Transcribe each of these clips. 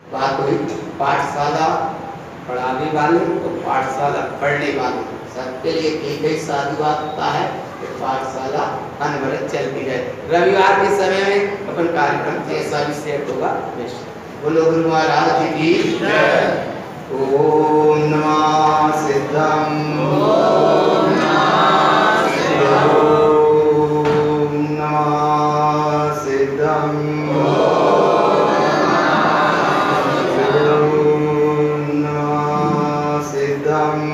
बात हुई पाठशाला पढ़ाने वाले और पाठशाला पढ़ने वाले सबके लिए एक ही साधुवाद होता है कि पाठशाला अनवरत चलती है। रविवार के समय में अपन कार्यक्रम ऐसा भी सेट होगा। बोलो गुरु महाराज की जय। ओम नमः सिद्धम ओम नमः सिद्धम ओम नमः सिद्धम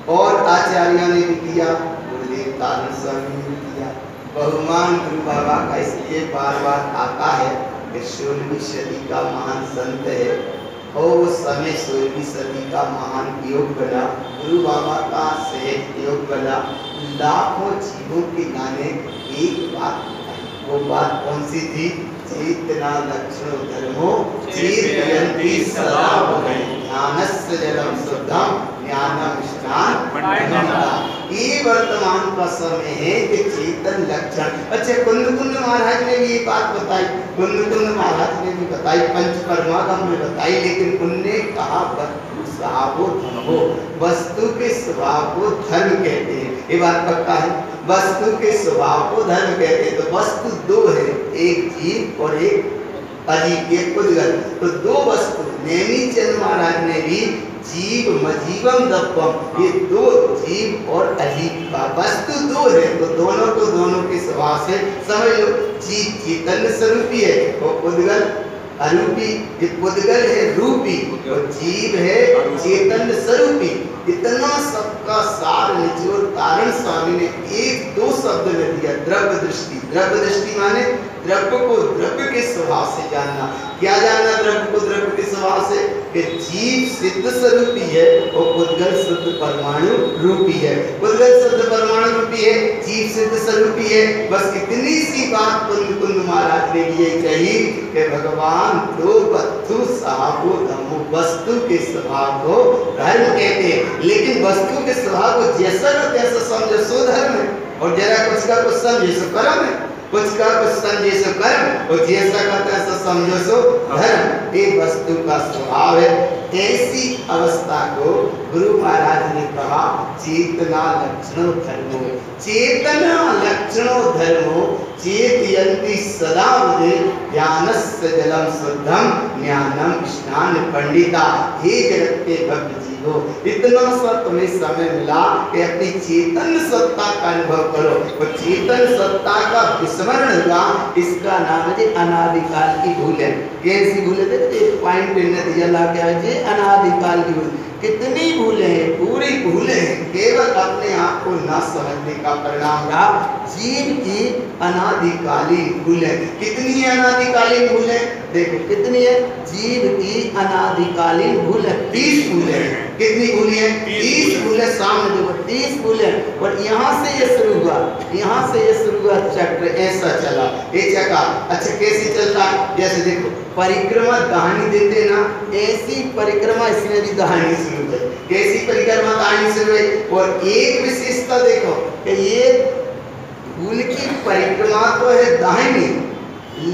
और आचार्यों ने भी किया, गुरुदेव तारण स्वामी ने भी किया। बहुमान गुरु बाबा का इसलिए बार बार आता है कि 16वीं सदी का महान संत है और उस समय 16वीं सदी का महान योग बना, गुरु बाबा का सहज योग बना, लाखों जीवों के गाने एक बात बताई। वो बात कौन सी थी? चेतना लक्षणो धर्मो चेतयन्ति सदा भवै ज्ञानस्य जलम शुद्धम ज्ञानम स्नान पंडिता। ये वर्तमान का समय है कि चेतन लक्षण। अच्छा, कुंद महाराज ने भी ये बात बताई, कुंद महाराज ने भी बताई, पंचपरमागम में बताई, लेकिन उनने कहा वस्तु स्वभावो धर्मो, वस्तु के स्वभाव को धर्म कहते हैं। ये बात पक्का है, वस्तु के स्वभाव को धर्म कहते हैं। तो वस्तु दो है, एक जीव और एक अजीव, एक पुद्गल। तो दो वस्तु नेमी चंद महाराज ने भी जीव मजीवम दब्बम, ये दो जीव और अजीव का वस्तु दो है। तो दोनों को दोनों के स्वभाव से समझ लो। जीव चैतन्य स्वरूपी है और पुद्गल अरूपी। ये पुद्गल है रूपी और जीव है चैतन्य स्वरूपी। इतना सबका सार निचोड़ तारण स्वामी ने एक दो शब्द में दिया, द्रव्य दृष्टि। द्रव्य दृष्टि माने द्रव्य को द्रव्य के स्वभाव से जानना। क्या जानना द्रव्य को द्रव्य के स्वभाव से? कि जीव सिद्ध स्वरूपी है और पुद्गल शुद्ध परमाणु रूपी है। पुद्गल शुद्ध परमाणु रूपी है, जीव सिद्ध स्वरूपी है। बस इतनी सी बात कुंद महाराज ने ये कही कि भगवान दो वस्तु साहबो धर्मो, वस्तु के स्वभाव को धर्म कहते हैं। लेकिन वस्तु के स्वभाव को जैसा न तैसा समझो सो धर्म है, और जरा कुछ का कुछ समझे सो कर्म है, कुछ का कुछ समझे सो कर्म, और जैसा का तैसा समझो सो धर्म। ये वस्तु का स्वभाव है। ऐसी अवस्था को गुरु महाराज ने कहा चेतना लक्षणो धर्मो, चेतना लक्षणो धर्मो चेतयन्ति सदा बुद्धि ज्ञानस्य जलम शुद्धम ज्ञानम स्नान पंडिता। हे जगत के भक्त जीवो, इतना सा तुम्हें समय मिला कि अपनी चेतन सत्ता का अनुभव करो। और चेतन सत्ता का विस्मरण हुआ, इसका नाम है अनादिकाल की भूलें। कैसी भूलें? एक पॉइंट नतीजा ला के आए, अनादिकाल की भूल। कितनी भूलें हैं? पूरी भूलें हैं। केवल अपने आप को न समझने का परिणाम रहा जीव की अनादिकालीन भूलें। कितनी है अनादिकालीन भूलें? देखो कितनी है जीव की अनादिकालीन भूलें? 30 भूलें हैं। कितनी भूलें हैं? 30 भूलें। सामने देखो 30 भूलें। और यहाँ से ये शुरू हुआ, यहाँ से ये शुरू हुआ चक्र, ऐसा चला ये चक्का। अच्छा कैसे चलता है? जैसे देखो परिक्रमा कहानी देते ना, ऐसी परिक्रमा इसमें भी कहानी शुरू है। कैसी परिक्रमा कहानी शुरू है? और एक विशेषता देखो कि ये भूल की परिक्रमा तो है दाहिनी,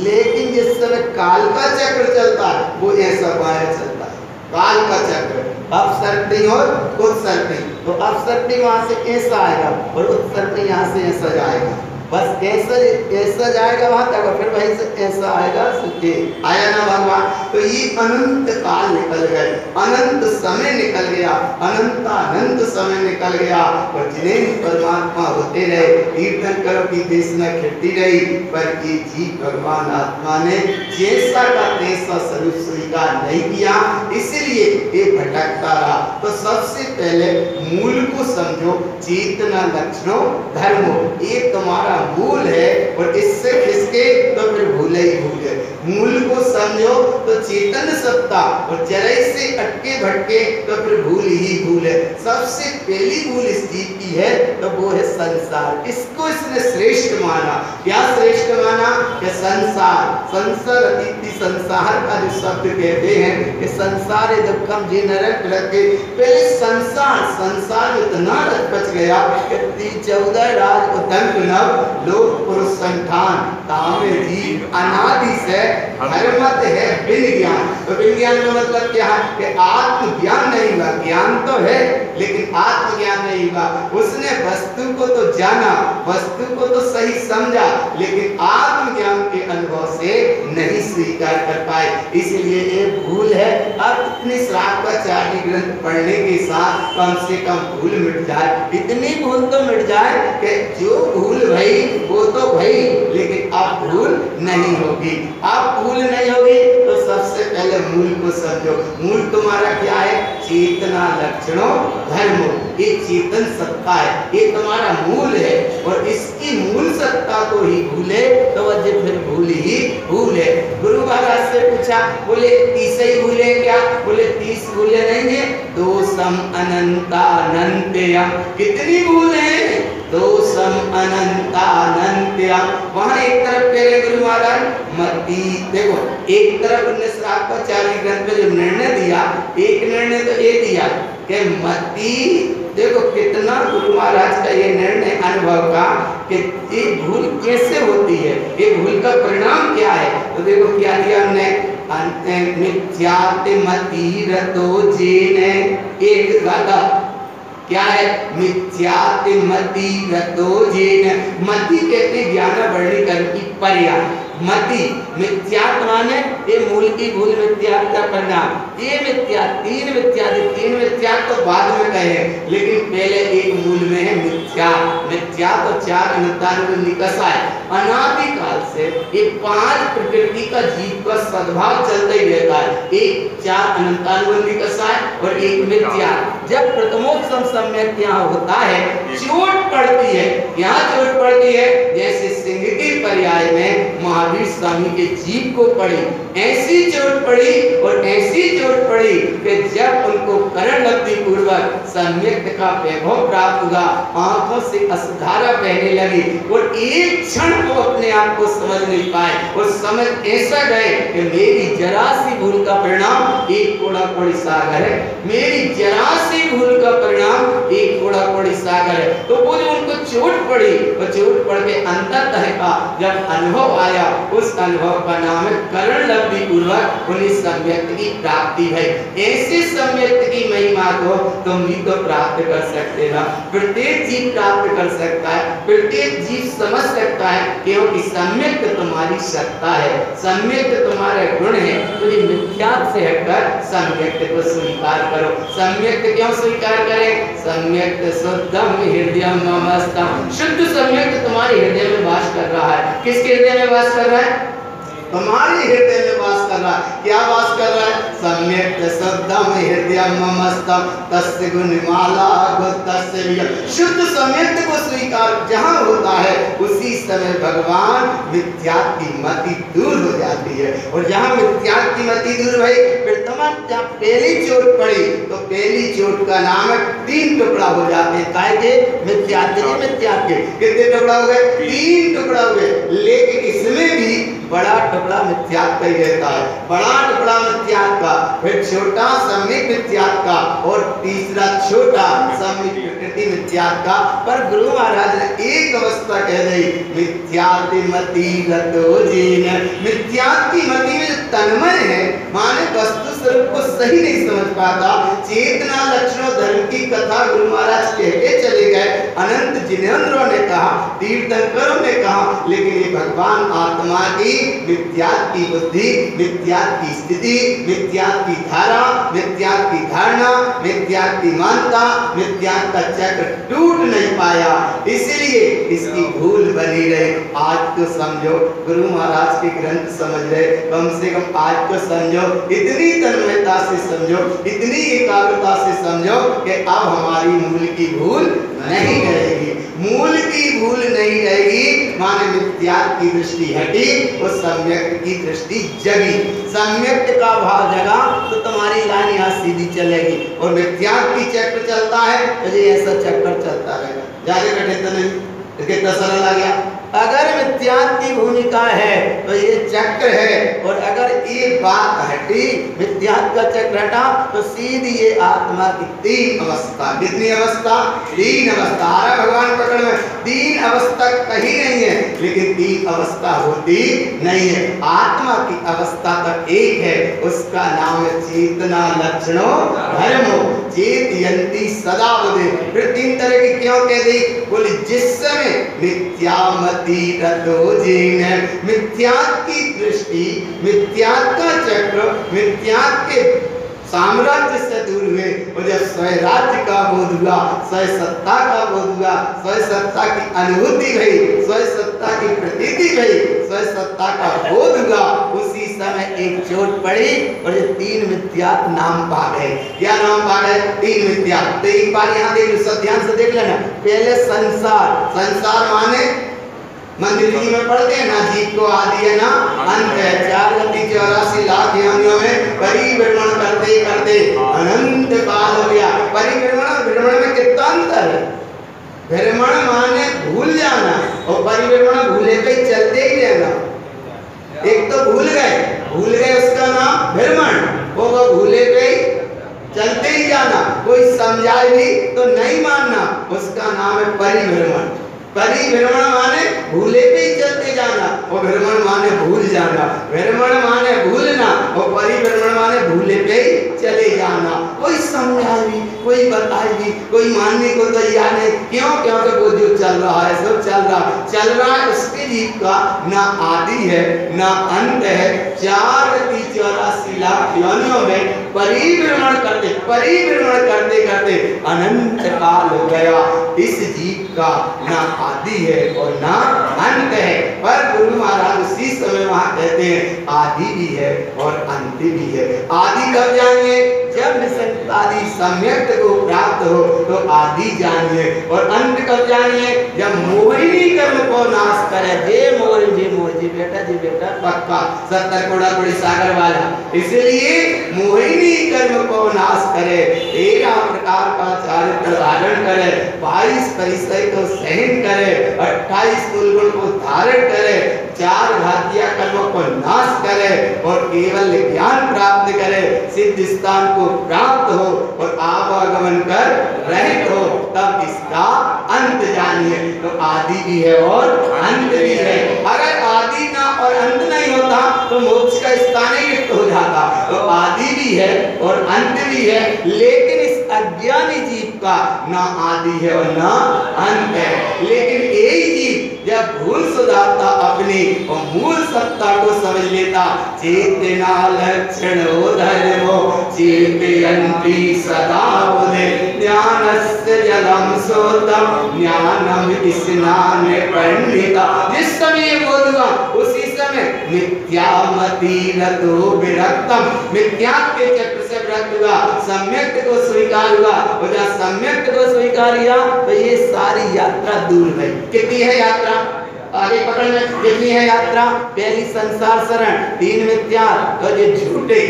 लेकिन जिस समय काल का चक्र चलता है वो ऐसा बाहर चलता है। काल का चक्र अपसर्पणी और उत्सर्पणी। तो अपसर्पणी वहां से ऐसा आएगा और उत्सर्पणी यहाँ से ऐसा जाएगा, बस ऐसा जाएगा वहां तक, फिर वहीं से ऐसा आएगा सुखे आया ना भगवान। तो ये अनंत काल निकल गए, अनंत समय निकल गया, अनंत समय निकल गया और जिन्हें परमात्मा होते रहे, कीर्तन करो की देश में खिड़ती रही, पर ये जीव भगवान आत्मा ने जैसा का तैसा स्वरूप स्वीकार नहीं किया, इसलिए ये भटकता रहा। तो सबसे पहले मूल को समझो, चेतना लक्षणों धर्मो, ये तुम्हारा मूल है और इससे खिसके तो फिर भूले ही भूले। मूल को समझो तो चेतन सत्ता, और जरा से अटके भटके तो फिर भूल ही भूल है। सबसे पहली भूल इस जीव की है तो वो है संसार, इसको इसने श्रेष्ठ माना। क्या श्रेष्ठ माना? कि संसार, संसार अतिथि संसार का जो शब्द कहते हैं कि संसार है दुखम जी नरक रखे, पहले संसार, संसार में इतना रस बच गया कि 14 राज उदंग नव लोक पुरुष संठान तामे जीव अनादि से धर्मत है बिन ज्ञान। तो बिन ज्ञान का मतलब क्या है? कि आत्मज्ञान नहीं हुआ, ज्ञान तो है लेकिन आत्मज्ञान नहीं हुआ। उसने वस्तु को तो जाना, वस्तु को तो सही समझा, लेकिन आत्मज्ञान के अनुभव से नहीं स्वीकार कर पाए, इसलिए ये भूल है। अब इतनी श्रावकाचार्य ग्रंथ पढ़ने के साथ कम से कम भूल मिट जाए, इतनी भूल तो मिट जाए कि जो भूल भई वो तो भई, लेकिन अब भूल नहीं होगी। अब भूल नहीं होगी तो सबसे पहले मूल को समझो। मूल तुम्हारा क्या है? चेतना लक्षणों धर्मो, ये चेतन सत्ता है, ये तुम्हारा मूल है, और इसकी मूल सत्ता को ही भूले तो वह फिर भूल ही भूल है। गुरु महाराज से पूछा, बोले 30 ही भूले क्या? बोले 30 भूले नहीं है, दोषम अनंतानंत्यम। कितनी भूल है? दोषम अनंतानंत्यम। वहां एक तरफ कह रहे गुरु महाराज मति, देखो एक तरफ उन्होंने श्रावकाचार्य ग्रंथ में जो निर्णय दिया, एक निर्णय तो ये दिया कि मति, देखो कितना गुरु महाराज का ये निर्णय अनुभव का कि ये भूल कैसे होती है, ये भूल का परिणाम क्या है। तो देखो क्या दिया हमने, मिथ्याति मति रतो जेने, एक गाथा क्या है? मिथ्याति मति रतो जेन। मति कहते ज्ञान वर्णी कर्म की पर्याय। मति मिथ्यात्व माने ये मूल की भूल, मिथ्यात्व का परिणाम। ये मिथ्या, तीन मिथ्या तो बाद में कहे, लेकिन पहले एक मूल में है मिथ्या। मिथ्या तो 4 अनंतानुग निकषा है, अनादि काल से ये 5 प्रकृति का जीव का सद्भाव चलता ही रहता है। एक 4 अनंतानुग निकषा है और एक मिथ्या। जब प्रथमोत्सव सम्यक यहाँ होता है, चोट पड़ती है, यहाँ चोट पड़ती है जैसे सिंह के पर्याय में महावीर स्वामी के जीव को पड़ी, ऐसी चोट पड़ी और ऐसी चोट पड़ी कि जब उनको करण लब्धि पूर्वक सम्यक का वैभव प्राप्त हुआ, आंखों से अश्रुधारा बहने लगी और एक क्षण को अपने आप को समझ नहीं पाए, और समझ ऐसा गए कि मेरी जरा सी भूल का परिणाम एक कोड़ा कोड़ी सागर है, मेरी जरा सी भूल का परिणाम एक कोड़ा कोड़ी सागर है। तो वो जो उनको चोट पड़ी, वो चोट पड़ के अंततः का जब अनुभव आया, उस अनुभव का नाम है करण लब्धि पूर्वक उन्हें सम्यक्त की प्राप्ति है। ऐसे सम्यक्त की महिमा को तुम भी तो प्राप्त कर सकते ना, प्रत्येक जीव प्राप्त कर सकता है, प्रत्येक जीव समझ सकता है, क्योंकि सम्यक्त तुम्हारी सत्ता है, सम्यक्त तुम्हारे गुण है। तो ये मिथ्यात्व से हटकर सम्यक्त को स्वीकार करो। सम्यक्त क्यों स्वीकार करें? सम्यक्त शुद्धम हृदयम ममस्तम, शुद्ध सम्यक्त तुम्हारे हृदय में वास कर रहा है। किसके हृदय में वास कर रहा है? तुम्हारे हृदय में वास कर रहा है। क्या वास कर रहा है? सम्यक्त शुद्धम हृदयम ममस्तम तस्य गुणमाला गुप्तस्य वियम। शुद्ध सम्यक्त को स्वीकार जहां होता है, उसी समय भगवान मिथ्यात्व की मति दूर हो जाती है, और जहां मिथ्यात्व की मति दूर हुई, फिर तुम्हारी जब पहली चोट पड़ी तो पहली चोट का नाम है 3 टुकड़ा हो जाते हैं। काय के? मिथ्यात्व के। कितने टुकड़ा हो गए? 3 टुकड़ा हुए, लेकिन इसमें भी बड़ा टुकड़ा मिथ्यात्व का ही रहता है। बड़ा टुकड़ा मिथ्यात्व का, फिर छोटा सम्यक मिथ्यात्व का, और तीसरा छोटा सम्यक प्रकृति मिथ्यात्व का। पर गुरु महाराज ने एक अवस्था कह दी, मिथ्यात्व मति रतो जेन। मिथ्यात्व की मति में तन्मय है, माने वस्तु स्वरूप को सही नहीं समझ पाता। चेतना लक्षणों धर्म की कथा गुरु महाराज कह के चले गए। अनंत जिनेंद्रों ने कहा, तीर्थंकरों ने कहा, लेकिन ये भगवान आत्मा की मिथ्यात्व की बुद्धि, मिथ्यात्व की स्थिति, मिथ्यात्व की धारा, मिथ्यात्व की धारणा, मिथ्यात्व की मानता, मिथ्यात्व का चक्र टूट नहीं पाया, इसलिए इसकी भूल बनी रही। आज तो समझो, गुरु महाराज के ग्रंथ समझ रहे, कम से कम आज को समझो, इतनी तन्मयता से समझो, इतनी एकाग्रता से समझो कि अब हमारी मूल की भूल नहीं रहेगी। मूल की भूल नहीं रहेगी, माने मिथ्यात्व की दृष्टि हटी और सम्यक की दृष्टि जगी। सम्यक का भाव जगा तो तुम्हारी लाइन यहाँ सीधी चलेगी, और मिथ्यात्व की चक्र चलता है तो ये ऐसा चक्कर चलता रहेगा। जाके बैठे तो नहीं, कितना सरल आ गया। अगर मिथ्यात्व की भूमिका है तो ये चक्र है, और अगर ये बात हटी, मिथ्यात्व का चक्र हटा, तो सीधी ये आत्मा की तीन अवस्था। कितनी अवस्था? तीन अवस्था। अरे भगवान पकड़ में तीन अवस्था कहीं नहीं है, लेकिन तीन अवस्था होती नहीं है। आत्मा की अवस्था तो एक है, उसका नाम है चेतना लक्षणों धर्मो चेतयन्ति सदा बुद्धि। फिर तीन तरह की क्यों कह दी? बोले जिस समय मिथ्यामति रतो जेन, मिथ्यात्व की दृष्टि, मिथ्यात्व का चक्र, मिथ्यात्व के साम्राज्य से दूर हुए, और जब स्वराज्य का बोध हुआ, स्वय सत्ता का बोध हुआ, स्वय सत्ता की अनुभूति हुई, स्वय सत्ता की प्रतीति हुई, स्वय सत्ता का बोध हुआ, उसी समय एक चोट पड़ी और ये तीन मिथ्यात्व नाम पा गए। क्या नाम पा गए? तीन मिथ्यात्व। तो एक बार यहाँ देख लो, सब ध्यान से देख लेना। पहले संसार। संसार माने मंदिर जी में पढ़ते हैं ना, जीव को आदि है ना अंत है, 4,84 लाख योनियों में परिभ्रमण करते करते अनंत काल हो गया। परिभ्रमण और भ्रमण में कितना अंतर है? भ्रमण माने भूल जाना, और परिभ्रमण भूले पे चलते ही रहना। एक तो भूल गए उसका नाम भ्रमण, वो भूले पे चलते ही जाना। कोई समझाए भी तो नहीं मानना, उसका नाम है परिभ्रमण। परिभ्रमण माने भूले पे ही चलते जाना, और भ्रमण माने भूल जाना। भ्रमण माने भूलना, और परिभ्रमण माने भूले पे ही चले जाना। कोई समझाए भी, कोई बताए भी, कोई मानने को तैयार नहीं। क्यों? क्योंकि वो जो चल रहा है सब चल रहा है, उसके जीव का ना आदि है ना अंत है। 4,84 लाख योनियों में परिभ्रमण करते करते अनंत काल हो गया। इस जीव का ना आदि है और ना अंत है। पर गुरु महाराज उसी समय वहां कहते हैं आदि भी है और अंत भी है। आदि कब जानिए? जब निसंतादि सम्यक्त को प्राप्त हो तो आदि जानिए, और अंत कब जानिए? जब मोहिनी कर्म को नाश करे। जे मोह जी बेटा पक्का 70 कोड़ा बड़ी सागर वाला। इसलिए मोहिनी कर्म को नाश करे, 13 प्रकार का चारित्र धारण करे, 22 परिसर को सहन करे, 28 गुण को धारण करे, 4 घातिया कर्मों को नाश करे, और केवल ज्ञान प्राप्त करे, सिद्ध स्थान को प्राप्त हो और आवागमन कर रहित हो, तब इसका अंत जानिए। तो आदि भी है और अंत भी है। अगर आदि ना और अंत नहीं होता तो मोक्ष का स्थान ही रिक्त हो जाता। तो आदि भी है और अंत भी है, लेकिन इस अज्ञानी जीव का ना आदि है और ना अंत है। लेकिन यही जीव जब भूल सुधारता अपनी और मूल सत्ता को समझ लेता, चेतना लक्षणो धर्मो चेतयन्ति सदा बुद्धि, ज्ञानस्य जलम सोतम ज्ञानम स्नान पंडिता। जिस समय ये बोध हुआ उसी समय मिथ्यामति रतो विरक्तम, मिथ्यात्व के चक्र से विरक्त हुआ, सम्यक्त को स्वीकार हुआ, और जब सम्यक्त को स्वीकार किया तो ये सारी यात्रा दूर गई। कितनी है यात्रा? आगे पकड़ में कितनी है यात्रा? पहली संसार शरण, 3 मिथ्या और ये झूठे।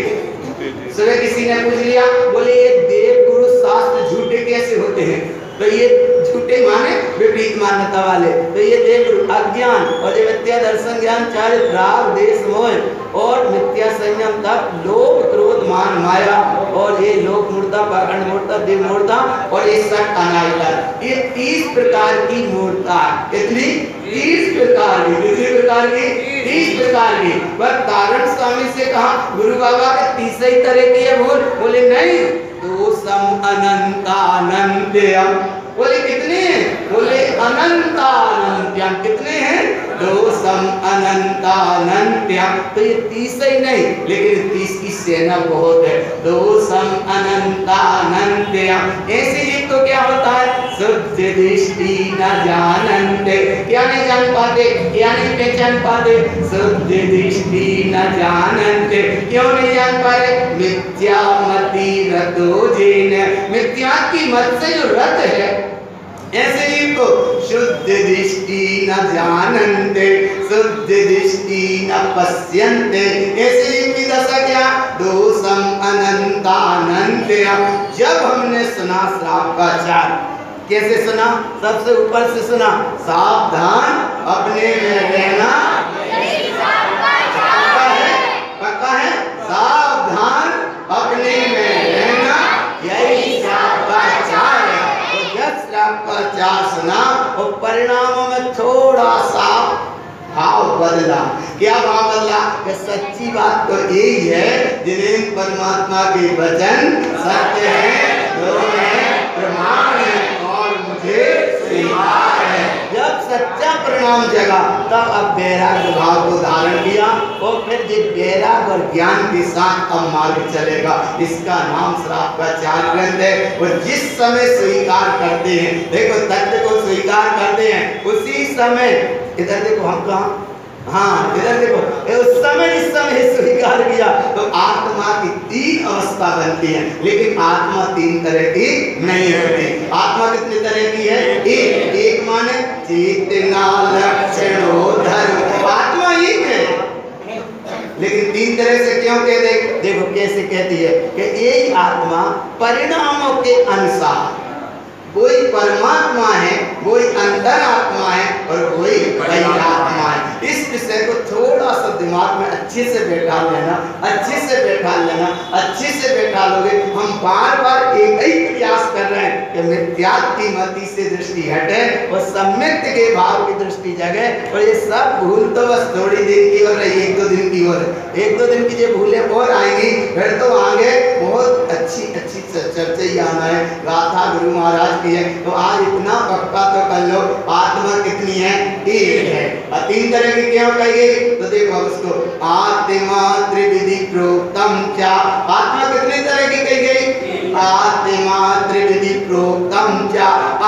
सुबह किसी ने पूछ लिया, बोले ये देव गुरु शास्त्र झूठे कैसे होते हैं? तो ये झूठे माने विपरीत मान्यता वाले। तो ये देव अज्ञान और ये मिथ्या दर्शन ज्ञान, चारित्र राग देश मोह और मिथ्या संयम तक लोभ क्रोध मान माया और ये लोक मूर्ता, पाखंड मूर्ता, देव मूर्ता और ये सट अनायतन, ये 30 प्रकार की मूर्ता। कितनी? 30 प्रकार की। कितनी प्रकार की? 30 प्रकार की। पर तारण स्वामी से कहा गुरु बाबा के 30 ही तरह की है। बोले नहीं, दो सम अनंतानंत्यम। बोले कितने हैं? बोले अनंतानंत्यम। कितने हैं? दो सम अनंतानंत्यम। तो ये 30 ही नहीं, लेकिन 30 की सेना बहुत है। दो सम अनंतानंत्यम। ऐसे ही तो क्या होता है? शुद्ध दृष्टि न जानन्ते। क्या नहीं जान पाते? क्या नहीं पहचान पाते? शुद्ध दृष्टि न जानन्ते। क्यों नहीं जान पाए? मिथ्या मति रतो जेन। मिथ्या की मत से जो रत है, ऐसे ही तो शुद्ध दृष्टि न जानन्ते, शुद्ध दृष्टि न पश्यन्ते। ऐसे ही की दशा क्या? दोषम अनंतानंते। जब हमने सुना श्राप का चार, कैसे सुना? सबसे ऊपर से सुना, सावधान अपने में रहना। पक्का है? सावधान अपने में रहना, यही श्राप का चार है। तो जब श्राप का चार सुना और परिणामों में थोड़ा सा भाव बदला। क्या भाव बदला? कि सच्ची बात तो यही है, जिन्हें परमात्मा के वचन सत्य है, लोग है, प्रमाण है और मुझे स्वीकार है। जब सच्चा परिणाम जगा, तब अब वैराग्य भाव को धारण किया और फिर ये वैराग्य और ज्ञान के साथ अब मार्ग चलेगा। इसका नाम श्राप का चार ग्रंथ है। और जिस समय स्वीकार करते हैं, देखो तथ्य को स्वीकार करते हैं, उसी समय, इधर देखो हम कहाँ, हाँ इधर देखो, उस समय जिस समय स्वीकार किया तो आत्मा की 3 अवस्था बनती है। लेकिन आत्मा 3 तरह की नहीं होती। आत्मा कितने तरह की है? एक माने चेतना लक्षणोधर्म। आत्मा एक है, लेकिन 3 तरह से क्यों कह दे? देखो कैसे कहती है कि एक आत्मा परिणामों के अनुसार, कोई परमात्मा है, कोई अंतरात्मा है और कोई बहिरात्मा है। इस विषय को थोड़ा सा दिमाग में अच्छे से बैठा लेना, अच्छे से बैठा लेना, अच्छे से बैठा लोगे। हम बार बार एक ही प्रयास कर रहे हैं कि मिथ्यात्व की मति से दृष्टि हटे और सम्यक के भाव की दृष्टि जगे। और ये सब भूल तो बस थोड़ी देर की हो रही, 1-2 दिन की हो रही। 1-2 दिन की जो भूलें और आएंगी, फिर तो आगे बहुत अच्छी अच्छी चर्चा ही आना है। गाथा गुरु महाराज की है। तो आज इतना पक्का तो कर लो, आत्मा कितनी है? एक है। और 3 तरह की क्यों कही गई? तो देखो उसको, आत्मा त्रिविधि प्रोक्तम च। आत्मा कितनी तरह की कही गई? आत्मा त्रिविधि प्रोक्तम च।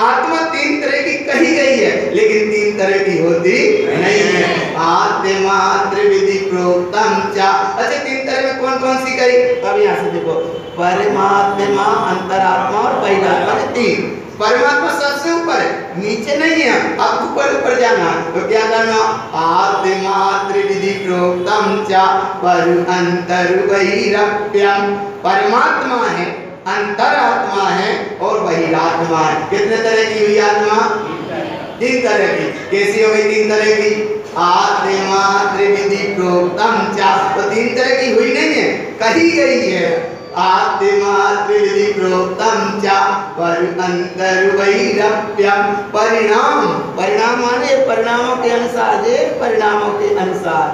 आत्मा 3 तरह की कही गई है, लेकिन 3 तरह की होती नहीं है। आत्मा त्रिविधि प्रोक्तम च। अच्छा 3 तरह में कौन कौन सी कही? अब यहाँ से देखो, परमात्मा, अंतरात्मा और बहिरात्मा। 3। परमात्मा सबसे ऊपर है, नीचे नहीं है। अब ऊपर ऊपर जाना, तो क्या करना? आत्मा त्रिविधि प्रोक्तम च पर अंतर बहिरप्यम। परमात्मा है, अंतरात्मा है और बहिरात्मा है। कितने तरह की हुई आत्मा? 3 तरह की। कैसी हो गई 3 तरह की? आत्मा त्रिविधि प्रोक्तम च। तो 3 तरह की हुई नहीं है, कही गई है। आत्मा त्रिविधि प्रोक्तम च पर अंतर वैरप्यम। परिणाम, परिणाम माने परिणामों के अनुसार, परिणामों के अनुसार।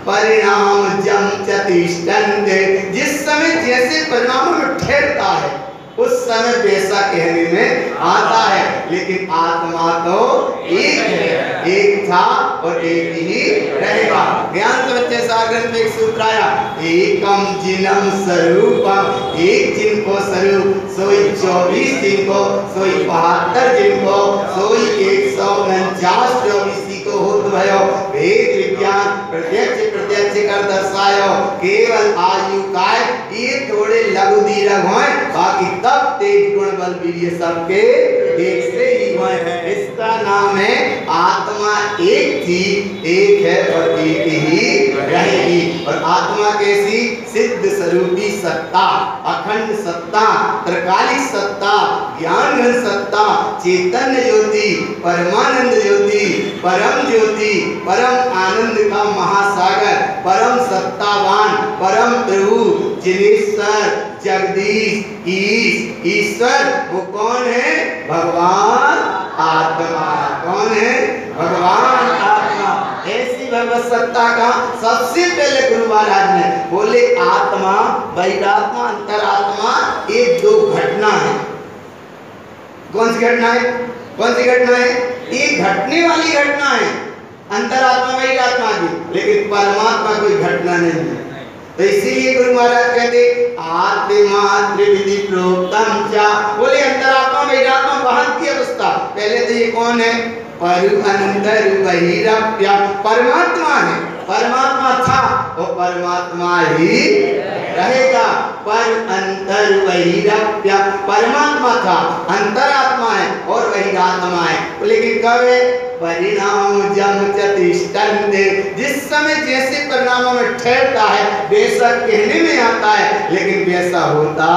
परिणाम जम चतिष्ठन्ते। जिस समय जैसे परिणामों में ठहरता है, उस समय वैसा कहने में आता है। लेकिन आत्मा तो एक है, एक था और एक ही रहेगा। ज्ञान समुच्चय सागर में एक सूत्र आया, एकम जिनम स्वरूपम। एक जिनको स्वरूप, सोई 24 जिनको, सोई 72 जिनको, सोई 149 24 को होत भयो। वेद विज्ञान प्रत्यक्ष प्रत्यक्ष कर दर्शायो। केवल आयु काय ये थोड़े लघु दीर्घ होए, बाकी तब तेज गुण बल वीर्य सबके एक से ही हुए हैं। इसका नाम है आत्मा एक थी, एक है और एक ही रहेगी। और आत्मा कैसी? सिद्ध स्वरूपी सत्ता, अखंड सत्ता, त्रकालिक सत्ता, ज्ञान घन सत्ता, चैतन्य ज्योति, परमानंद ज्योति, परम ज्योति, परम आनंद का महासागर, परम सत्तावान, परम प्रभु, जिनेश्वर, जगदीश, ईश, ईश्वर, वो कौन है? भगवान आत्मा। कौन है? भगवान आत्मा। ऐसी भगवत सत्ता का सबसे पहले गुरु महाराज ने बोले आत्मा, बहिरात्मा, अंतरात्मा, ये दो घटना है। कौन सी घटना है? कौन सी घटना है? ये घटने वाली घटना है, अंतरात्मा बहिरात्मा की, लेकिन परमात्मा कोई घटना नहीं है। तो इसीलिए गुरु महाराज कहते आत्मा त्रिविधि प्रोक्तम चा, बोले अंतरात्मा बहिरात्मा बाहर की अवस्था। पहले तो ये कौन है? परु अंतर बहिरव्य, परमात्मा है। परमात्मा था वो परमात्मा ही रहेगा। पर अंतर बहिरव्य, परमात्मा था, अंतरात्मा है और बहिरात्मा है। लेकिन कब है? परिणाम जम चतिष्ठन्ते, जिस समय जैसे परिणामों में ठहरता है, बेशक कहने में आता है लेकिन वैसा होता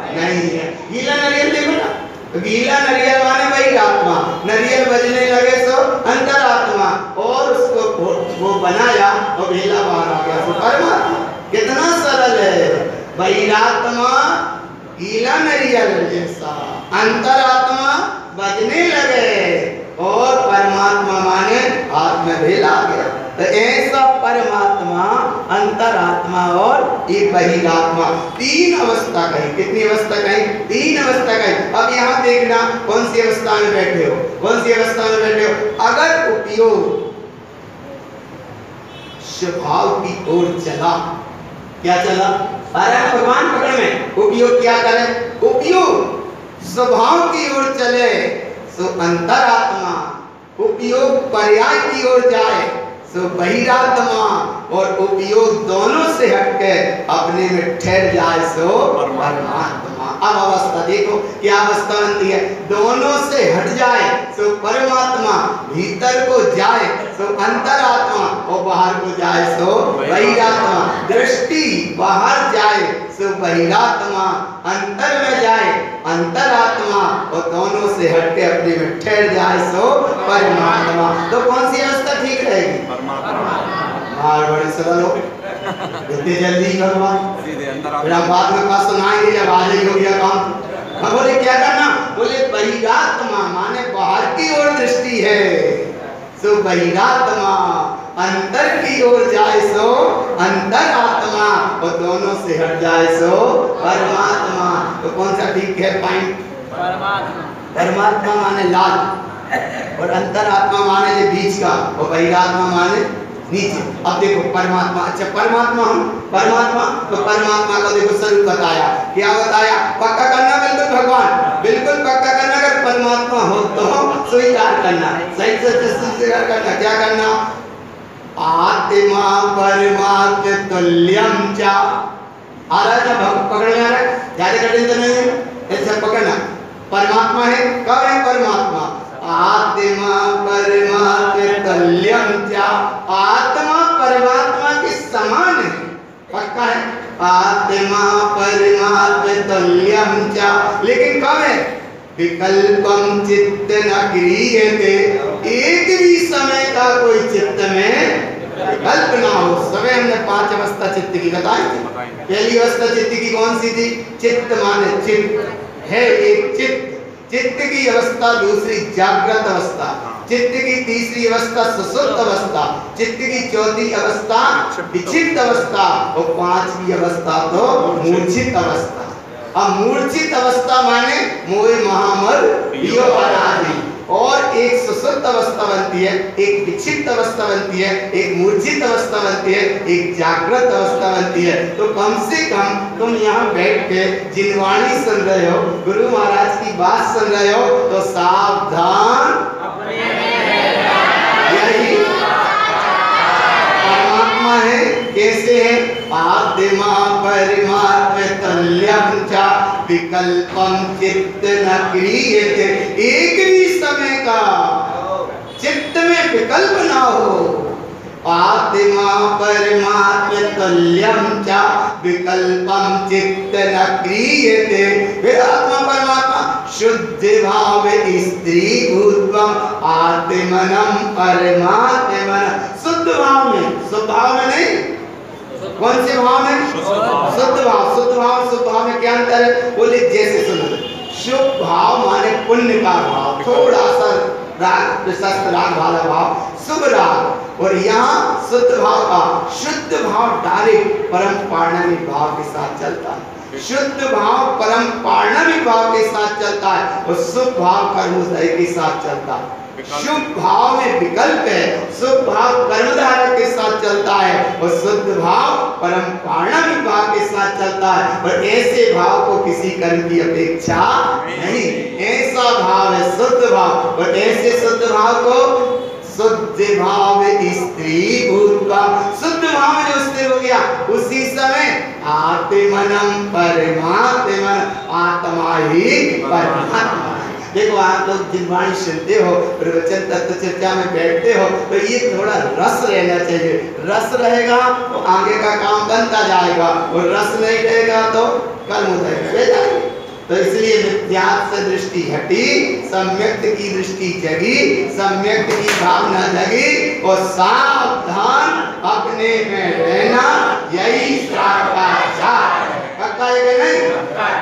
नहीं है। गीला नारियल देखो ना, गीला नारियल माने बहिरात्मा, नारियल बजने लगे सो अंतरात्मा, और उसको वो बनाया और गीला बाहर आ गया सो परमात्मा। कितना सरल है। बहिरात्मा गीला नारियल जैसा, अंतरात्मा बजने लगे और परमात्मा माने हाथ में भेला गया। तो ऐसा परमात्मा, अंतरात्मा और एक बहिरात्मा, तीन अवस्था कही। कितनी अवस्था कही? तीन अवस्था कही। अब यहाँ देखना कौन सी अवस्था में बैठे हो, कौन सी अवस्था में बैठे हो। अगर उपयोग स्वभाव की ओर चला, क्या चला? अरे भगवान पकड़ में, उपयोग क्या करे? उपयोग स्वभाव की ओर चले सो अंतरात्मा, उपयोग पर्याय की ओर जाए सो बहिरात्मा, और उपयोग दोनों से हटके अपने में ठहर जाए सो परमात्मा। अब अवस्था देखो क्या अवस्था बनती है। दोनों से हट जाए सो परमात्मा, भीतर को जाए सो अंतरात्मा और बाहर को जाए सो बहिरात्मा। दृष्टि बाहर जाए सो बहिरात्मा, अंतर में जाए अंतरात्मा, और दोनों से हटके अपने में ठहर जाए सो परमात्मा। तो कौन सी अवस्था ठीक रहेगी? मार बड़ी सरल हो, इतनी जल्दी करवा, फिर हम बाद में पास सुनाएंगे जब आ जाएगी हो गया काम। हम बोले क्या करना? बोले बहिरात्मा माने बाहर की ओर दृष्टि है सो बहिरात्मा, अंतर की ओर जाए सो अंतरात्मा, और दोनों से हट जाए सो परमात्मा। तो कौन सा ठीक है पॉइंट? परमात्मा। परमात्मा माने लाल, और अंतरात्मा माने जो बीच का, और बहिरात्मा माने नीचे। अब देखो परमात्मा, अच्छा परमात्मा हम परमात्मा, तो परमात्मा का देखो स्वरूप बताया। क्या बताया? पक्का करना बिल्कुल भगवान, बिल्कुल पक्का करना। अगर परमात्मा हो तो स्वीकार करना, सही से स्वीकार करना। क्या करना? आत्मा परमात्म तुल्यम चा। आ रहा है ना? पकड़ में आ रहा है? ज्यादा कठिन तो नहीं है, ऐसा पकड़ना। परमात्मा है, कब है परमात्मा? आत्मा परमात्म तुल्यम चा, आत्मा परमात्मा के समान है, पक्का है। आत्मा परमात्म तुल्यम चा, लेकिन कब है? विकल्पम चित्त न क्रियते, एक भी समय का कोई चित्त में विकल्प ना हो। समय हमने 5 अवस्था चित्त की बताई थी। पहली अवस्था चित्त की कौन सी थी? चित्त माने चित्त है, एक चित्त, चित्त की अवस्था दूसरी जागृत अवस्था, चित्त की तीसरी अवस्था सुसुप्त अवस्था, चित्त की चौथी अवस्था विक्षिप्त अवस्था, और 5वीं अवस्था तो मूर्छित अवस्था। अब मूर्छित अवस्था माने मोह महामद पियो अनादि, और एक सुसुप्त अवस्था बनती है, एक विक्षिप्त अवस्था बनती है, एक मूर्छित अवस्था बनती है, एक जागृत अवस्था बनती है। तो कम से कम तुम यहाँ बैठ के जिनवाणी सुन रहे हो, गुरु महाराज की बात सुन रहे हो, तो सावधान, यही परमात्मा है। कैसे है? आत्मा परमात्म तुल्यम चा, विकल्पम चित्त न क्रियते, एक भी समय का चित्त में विकल्प ना हो। आत्मा परमात्म तुल्यम चा, विकल्पम चित्त न क्रियते। फिर आत्मा परमात्मा शुद्ध भाव स्त्री भूतम आत्मनम परमात्मन, शुद्ध भाव में, स्वभाव में नहीं, कौन से भाव में? शुद्ध भाव। शुद्ध भाव शुभ भाव में क्या अंतर है? बोले जैसे सुनो, शुभ भाव माने पुण्य का भाव, थोड़ा सा राग प्रशस्त राग वाला भाव, शुभ राग। और यहाँ शुद्ध भाव का, शुद्ध भाव डायरेक्ट परम पारणमिक भाव के साथ चलता है। शुद्ध भाव परम पारणमिक भाव के साथ चलता है और शुभ भाव कर्मोदय के साथ चलता है। शुभ भाव में विकल्प है, शुभ भाव कर्मधारक के साथ चलता है और शुद्ध भाव परम पारणमिक भाव के साथ चलता है। और ऐसे भाव को किसी कर्म की अपेक्षा नहीं, ऐसा भाव है शुद्ध भाव। और ऐसे शुद्ध भाव को शुद्ध भाव स्त्री भूत का, शुद्ध भाव में जो स्थिर हो गया उसी समय आत्मनम परमात्मन, आत्मा ही परमात्मा। देखो आप लोग जिनवाणी सुनते हो, प्रवचन तत्व चर्चा में बैठते हो, तो ये थोड़ा रस रहना चाहिए। रस रहेगा तो आगे का काम बनता जाएगा और रस नहीं रहेगा तो कर्म होता जाएगा। तो इसलिए मिथ्यात्व से दृष्टि हटी, सम्यक्त की दृष्टि जगी, सम्यक्त की भावना जगी और सावधान अपने में रहना, यही श्रावकाचार है। पक्का है कि नहीं?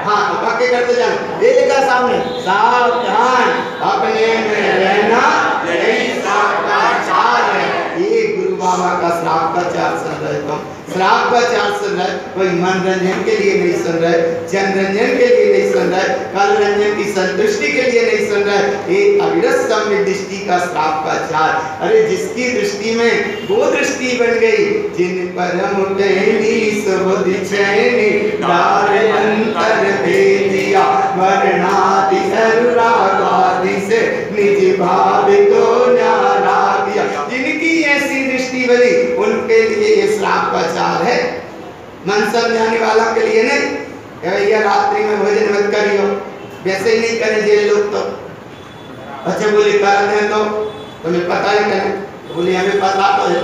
हाँ, तो पक्के करते जाओ। ये लिखा सामने, सावधान अपने में रहना, यही श्रावकाचार है। ये गुरु बाबा का श्रावकाचार सुन रहे हो, श्रावकाचार सुन रहे, कोई मनोरंजन के लिए नहीं सुन रहे, जनरंजन के लिए नहीं सुन रहे, काल रंजन की संतुष्टि के लिए नहीं सुन रहे। एक अविरत सम्य दृष्टि का श्रावकाचार। अरे जिसकी दृष्टि में वो दृष्टि बन गई, जिन परम बेनी सुबुद्धि चैनी डार अंतर भेदिया, वर्णादि अनुरागादि से निज भाव को न्यारा दिया। जिनकी ऐसी दृष्टि बनी उनके लिए ये श्रावकाचार है, मन समझाने वाला के लिए नहीं। भैया रात्रि में भोजन मत करियो, वैसे ही नहीं करें जे लोग तो। अच्छा बोले कर दें तो तुम्हें पता है करें, बोले हमें पता तो है।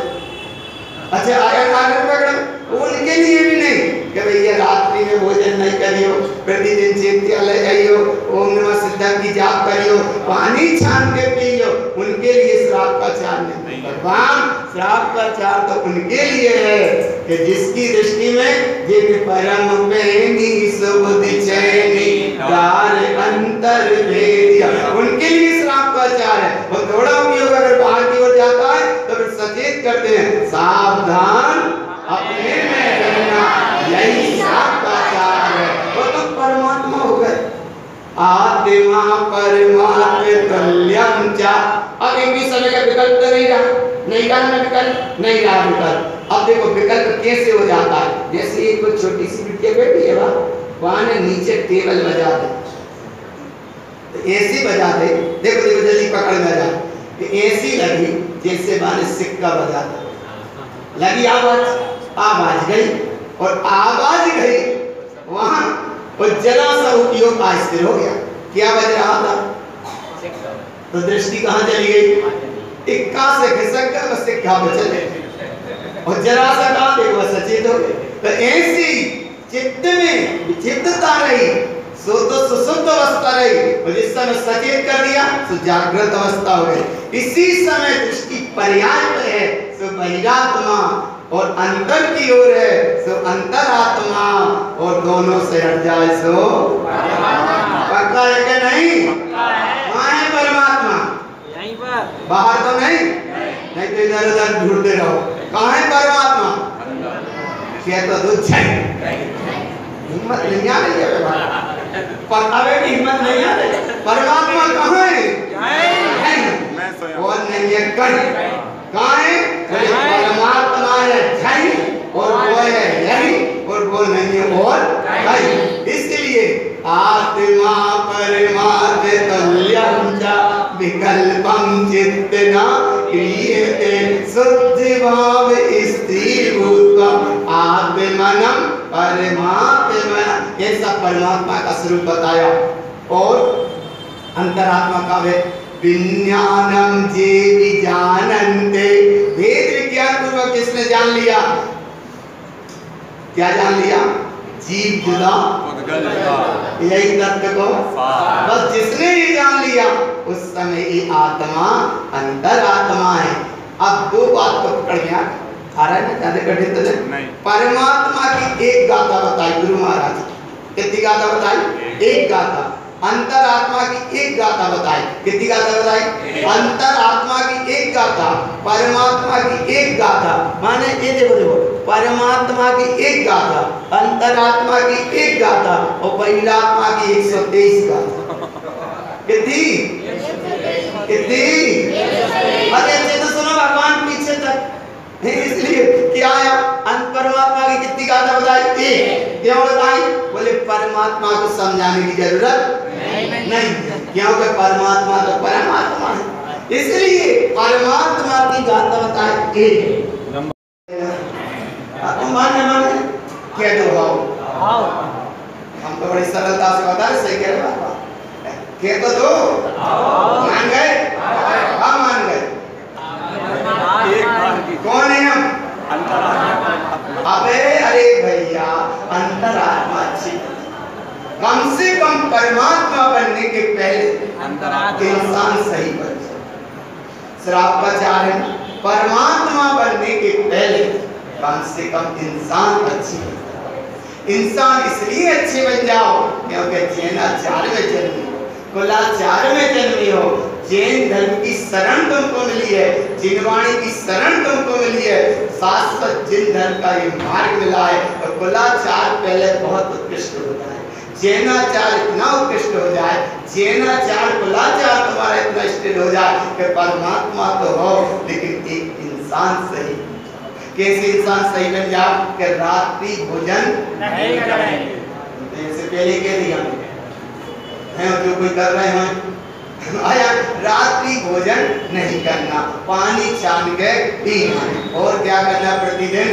अच्छा आया खाने पकड़, उनके लिए भी नहीं कि भैया रात्रि में भोजन नहीं करियो, प्रतिदिन चिंत्यालय जाइयो, ओम नमः सिद्धम की जाप करियो, पानी छान के पियो, उनके लिए श्रावकाचार नहीं। भगवान श्रावकाचार तो उनके लिए है कि जिसकी दृष्टि में जिन परम बेनी सुबुद्धि चैनी दार अंतर भेदिया, उनके लिए श्रावकाचार है। और थोड़ा उपयोग अगर बाहर की ओर जाता है तो फिर सचेत करते हैं, सावधान अपने में रहना, यही श्रावकाचार है। वो तो परमात्मा हो गए, आत्मा परमात्म तुल्यम च। अब एक भी समय का विकल्प तो नहीं रहा, नहीं रहा ना विकल्प, नहीं रहा विकल्प। अब देखो विकल्प कैसे हो जाता है, जैसे एक छोटी सी बिटिया बैठी है, वहां ने नीचे टेबल बजा दे, तो ऐसी बजा दे, देखो देखो जल्दी पकड़ में जा, ऐसी लगी जैसे माने सिक्का बजा दे, लगी आवाज, आवाज गई और आवाज गई वहां, और जरा सा उपयोग अस्थिर हो गया। क्या बज रहा था? तो दृष्टि कहाँ चली गई? इक्का से खिसक गया, बस सिक्का पे चले, और जरा सा कहा देखो बस सचेत हो गए। तो ऐसी चित्त में विचित्रता रही, सो तो सुसुप्त अवस्था रही, और जिस समय सचेत कर दिया तो जागृत अवस्था हो गई। इसी समय दृष्टि पर्याय पे है, सो बहिरात्मा, और अंतर की ओर है सो अंतरात्मा, और दोनों से हट जाए सो पक्का है कि नहीं? कहाँ है परमात्मा? यहीं पर, बाहर तो नहीं, नहीं तो इधर उधर ढूंढते रहो। कहाँ है परमात्मा? क्या तो दूध चाहिए, हिम्मत नहीं आ रही है, पकावे की हिम्मत नहीं आ रही। परमात्मा कहाँ है? और नहीं है कहीं, कहाँ है? परमात्मा है झई, और वो है यही, और वो नहीं है और कहीं। इसलिए आत्मा परमात्म तुल्यम च विकल्पम चित्तना क्रियते, शुद्ध भाव स्थिर भूत्वा आत्मनम परमात्मा। ये सब परमात्मा का स्वरूप बताया। और अंतरात्मा का वे विज्ञानम जे विजानन्ते, वेद विज्ञान पूर्वक किसने जान लिया? क्या जान लिया? जीव जुदा यही तत्व को, बस जिसने ये जान लिया उस समय ये आत्मा अंतरात्मा है। अब दो बात को पकड़ गया, आ रहा है ना ज्यादा कठिन तो नहीं। परमात्मा की एक गाथा बताई गुरु महाराज। कितनी गाथा बताई? एक गाथा। अंतरात्मा की एक गाथा बताई। कितनी गाथा बताई? अंतरात्मा की एक गाथा, परमात्मा की एक गाथा। माने ये देखो देखो, परमात्मा की एक गाथा, अंतरात्मा की एक गाथा और बहिरात्मा की 123 गाथा। कितनी? कितनी? अरे अच्छे तो सुनो भगवान पीछे तक, इसलिए क्या आया? परमात्मा की कितनी गाथा बताई? एक। क्यों बताई? बोले परमात्मा को समझाने की जरूरत नहीं, क्योंकि परमात्मा तो परमात्मा है, इसलिए परमात्मा की गाथा बताई एक। माने माने क्या दो आओ, हम तो बड़ी सरलता से बता रहे, सही कह रहे बाबा, क्या तो दो मान गए? हाँ मान गए। कौन है हम? अबे अरे भैया अंतरात्मा अच्छी, कम से कम परमात्मा बनने के पहले इंसान सही बन जाए। श्राप का चार है, परमात्मा बनने के पहले कम से कम इंसान अच्छी बन जाए। इंसान इसलिए अच्छे बन जाओ क्योंकि जैनाचार्य में जन्मी हो, कुलाचार्य में जन्मी हो, जैन धर्म की शरण तुमको मिली है, जिनवाणी की शरण तुमको मिली है, शाश्वत जिन धर्म का ये मार्ग मिला है, तो कुलाचार पहले बहुत उत्कृष्ट हो जाए, जैनाचार इतना उत्कृष्ट हो जाए, जैनाचार कुलाचार तुम्हारा इतना स्थिर हो जाए कि परमात्मा तो हो लेकिन एक इंसान सही। कैसे इंसान सही बन जाओ? कि रात्रि भोजन नहीं करेंगे। इससे पहले कह दिया है, जो कोई कर रहे हैं आया, रात्रि भोजन नहीं करना, पानी छान के पीना, और क्या करना? प्रतिदिन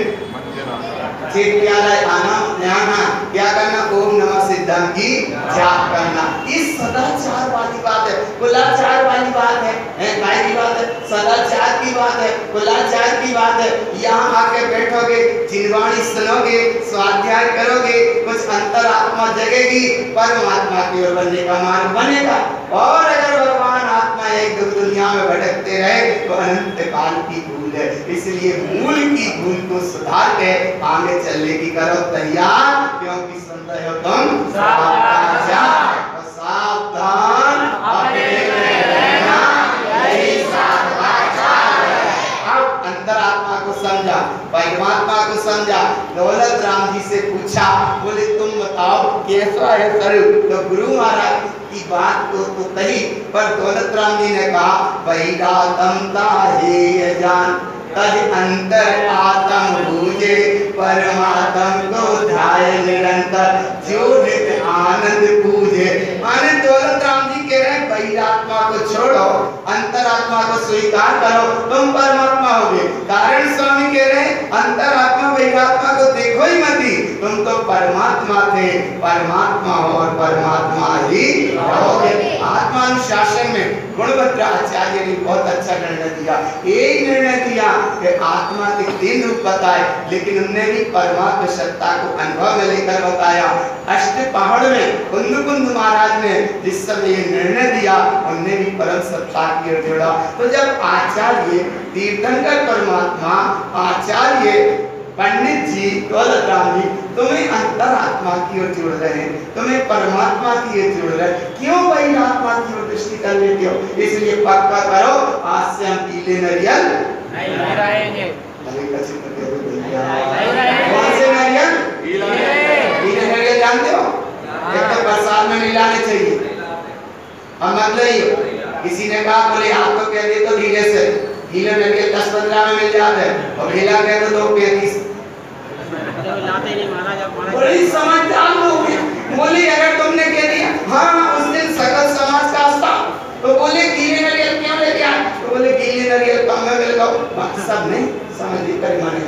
आना, क्या करना? ओम नमः सिद्धम की जाप करना। इस सदाचार वाली बात है, कुलाचार वाली बात है, काय की बात है? सदाचार की बात है, कुलाचार की बात है। यहाँ आके बैठोगे, जिनवाणी सुनोगे, स्वाध्याय करोगे, कुछ अंतरात्मा जगेगी, परमात्मा की ओर बनने का मार्ग बनेगा। और अगर भगवान आत्मा एक दुनिया में भटकते रहे तो अनंत काल की भूल है, इसलिए मूल की भूल को सुधार के आगे चलने की करो तैयार, क्योंकि सुनते हो तुम सावधान अपने में रहना, यही सदाचार है। अब अंतरात्मा को समझा, परमात्मा को समझा। दौलत राम जी से पूछा, बोले तुम बताओ कैसा है स्वरूप? तो गुरु महाराज की बात तो कही, पर दौलत राम जी ने कहा बहिरातम ताहे जान, तद अंतर आत्म भूजे, परमात्म को ध्याय निरंतर, जो नित आनंद पूजे। माने दौलत राम जी कह रहे हैं बहिरात्मा को छोड़ो, अंतरात्मा को स्वीकार करो, तुम परमात्मा होगे। कारण स्वामी कह रहे हैं अंतरात्मा बहिरात्मा को देखो ही मत, तुम तो परमात्मा थे, परमात्मा हो और परमात्मा ही रहोगे। आत्मानुशासन में गुणवत्ता आचार्य ने बहुत अच्छा निर्णय दिया। एक निर्णय दिया कि आत्मा के 3 रूप बताए, लेकिन उन्होंने भी परमात्मा सत्ता को अनुभव में लेकर बताया। अष्ट पहाड़ में कुंद महाराज ने जिस समय ये निर्णय दिया, उन्होंने भी परम सत्ता की ओर जोड़ा। तो जब आचार्य तीर्थंकर परमात्मा, आचार्य पंडित जी, दौलत राम जी तुम्हें अंतरात्मा की ओर जोड़ रहे हैं, तुम्हें परमात्मा की ओर जोड़ रहे हैं, क्यों भाई आत्मा की ओर दृष्टि कर लेते हो? इसलिए पक्का करो, आज से हम पीले नरियल नहीं रहेंगे। कौन से नरियल? पीले नरियल जानते हो? एक तो बरसात में नहीं लाने चाहिए। हम मतलब ही किसी ने कहा बोले आप तो कह दे तो धीरे से, गीले नरियल 10-15 में मिल जाते हैं और गीला कह दो 35। लाते नहीं महाराज, बड़ी समझदार लोग हैं। बोले अगर तुमने कह दिया हाँ उस दिन सकल समाज का आस्था, तो बोले गीले नरियल क्यों लेके आए? तो बोले गीले नरियल कम में मिल गए। सब नहीं समझ ली परिमाने।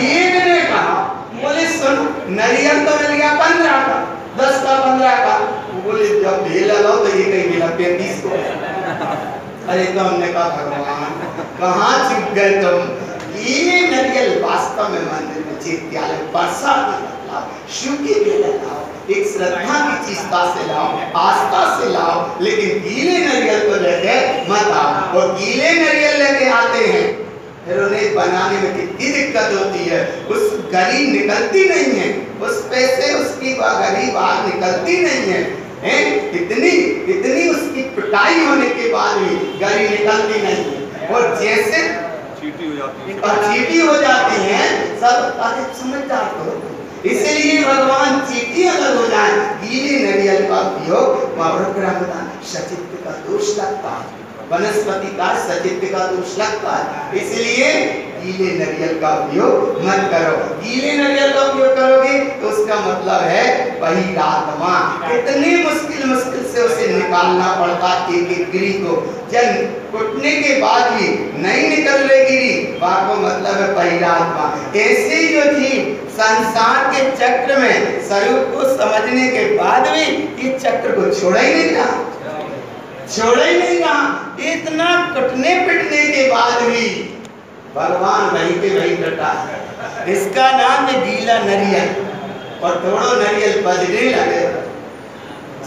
एक ने कहा बोले सुन नरियल तो मिल गया 15 का, 10 का, 15 का। बोले जब ढेला लो तो ये कहीं मिला 35 को। अरे तो हमने कहा भगवान कहाँ छिप गए तुम? ये नरियल वास्तव में मंदिर में चैत्यालय प्रसाद में लाओ, शिव के लिए लाओ, एक श्रद्धा की चीजता से लाओ, आस्था से लाओ, लेकिन गीले नरियल को लेके मत आओ। और गीले नरियल लेके आते हैं फिर उन्हें बनाने में कितनी दिक्कत होती है, उस गरी निकलती नहीं है, उस पे से उसकी गरी बाहर निकलती नहीं है, इतनी उसकी पिटाई होने के बाद भी गरी निकलती नहीं है, और जैसे चीटी हो जाती है सब अधिक समझदार हो। इसलिए भगवान चीटी अगर हो जाए, गीले नारियल का उपयोग सचित्र का दोष लगता है, वनस्पति का सचित्र का दोष लगता है, इसलिए गीले नारियल का उपयोग मत करो। गीले नारियल का उपयोग करोगे तो उसका मतलब है बहिरात्मा। कितनी मुश्किल से उसे निकालना पड़ता एक एक गिरी को, जब कुटने के बाद भी नहीं निकल रही गिरी, वाको मतलब है बहिरात्मा। ऐसे जो थी संसार के चक्र में स्वरूप को समझने के बाद भी इस चक्र को छोड़ा ही नहीं रहा, छोड़ा ही नहीं रहा। इतना कटने पिटने के बाद भी भगवान वहीं पे वहीं डटा। इसका नाम है गीला नरियल, और थोड़ो नरियल बजने लगे,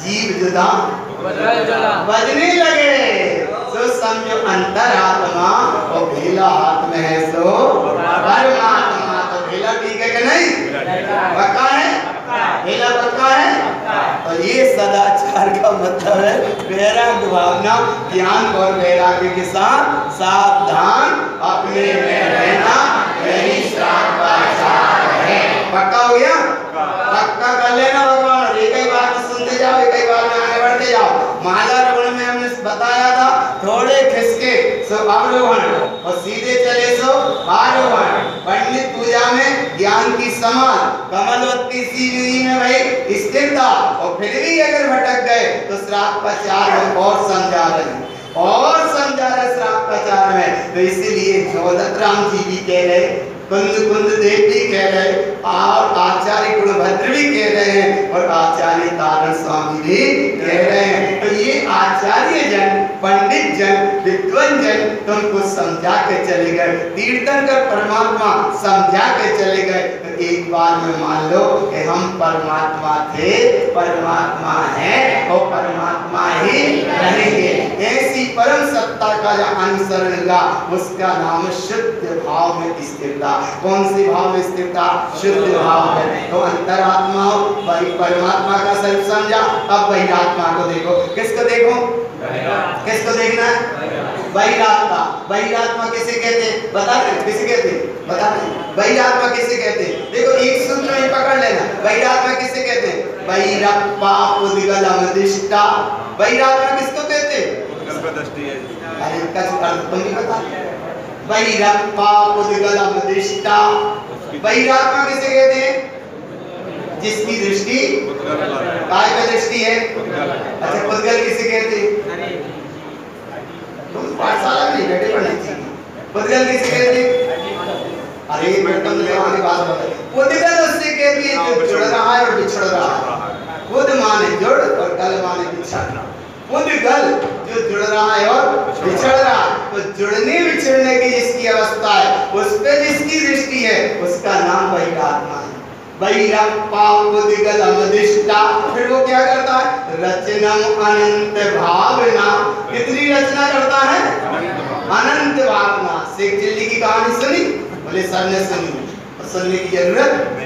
जीव जुदा बजने लगे, तो समझो अंतरात्मा और भेला हाथ में है, सो परमात्मा। तो भेला ठीक है कि नहीं, पक्का है, भेला पक्का है। और ये सदाचार का मतलब है वैराग्य भावना, ज्ञान और वैराग्य के साथ सावधान अपने में रहना, यही सदाचार है। पक्का हो गया, पक्का कर लेना भगवान। एक ही बात सुनते जाओ, एक ही बात में आगे बढ़ते जाओ। मालारोहण में हमने बताया था, थोड़े खिसके सो अवरोहण, और सीधे चले सो आरोहण। पंडित पूजा में ज्ञान की समान कमलवती सी में भाई स्थिर था, और फिर भी अगर भटक गए तो श्राद्धाचार में और समझा रहे श्राद्धाचार में। तो इसीलिए जगदत्त राम जी भी कह रहे, कुंद देव भी कह रहे, और आचार्य गुणभद्र भी कह रहे हैं, और आचार्य तारण स्वामी भी कह रहे हैं। तो ये आचार्य जन, पंडित जन, विद्वान जन तुमको समझा के चले गए, तीर्थंकर परमात्मा समझा के चले गए। तो एक बार में मान लो कि हम परमात्मा थे, परमात्मा है, और परमात्मा ही रहेंगे। ऐसी परम सत्ता का जो अनुसरण हुआ उसका नाम शुद्ध भाव में स्थिरता। कौन सी भाव में स्थिरता? शुद्ध भाव में। तो अंतरात्मा वही परमात्मा का स्वरूप समझा। अब बहिरात्मा को देखो, किसको देखो, किसको देखना है? बहिरात्मा। बहिरात्मा किसे कहते हैं बता रहे, किसे कहते हैं बता रहे, बहिरात्मा किसे कहते हैं? देखो एक सूत्र में पकड़ लेना, बहिरात्मा किसे कहते हैं? बहिरप्पा उद्गलमदिष्टा। बहिरात्मा किसको कहते हैं? अरे इसका अर्थ तुम भी बता। बहिरप्पा उद्गलमदिष्टा। बहिरात्मा किसे कहते हैं? जिसकी दृष्टि काय पे दृष्टि है। अच्छा पुद्गल किसे कहते हैं? तुम पाठशाला में बैठे पढ़ने चाहिए। पुद्गल किसे कहते हैं? अरे तुम वाली बात बताओ। पुद्गल उससे कहते हैं जो जुड़ रहा है और बिछड़ रहा है। पुद माने जुड़ और गल माने बिछड़ना। पुद्गल जो जुड़ रहा है और बिछड़ रहा है, तो जुड़ने बिछड़ने की जिसकी अवस्था है उस पे जिसकी दृष्टि है उसका नाम बहिरात्मा है। बहिरप्पा उद्गलमदिष्टा। फिर वो क्या करता है? रचनम अनंत भावना। कितनी रचना करता है? अनंत भावना। शेख चिल्ली की कहानी सुनी? बोले सर ने सुनी, सुनने की जरूरत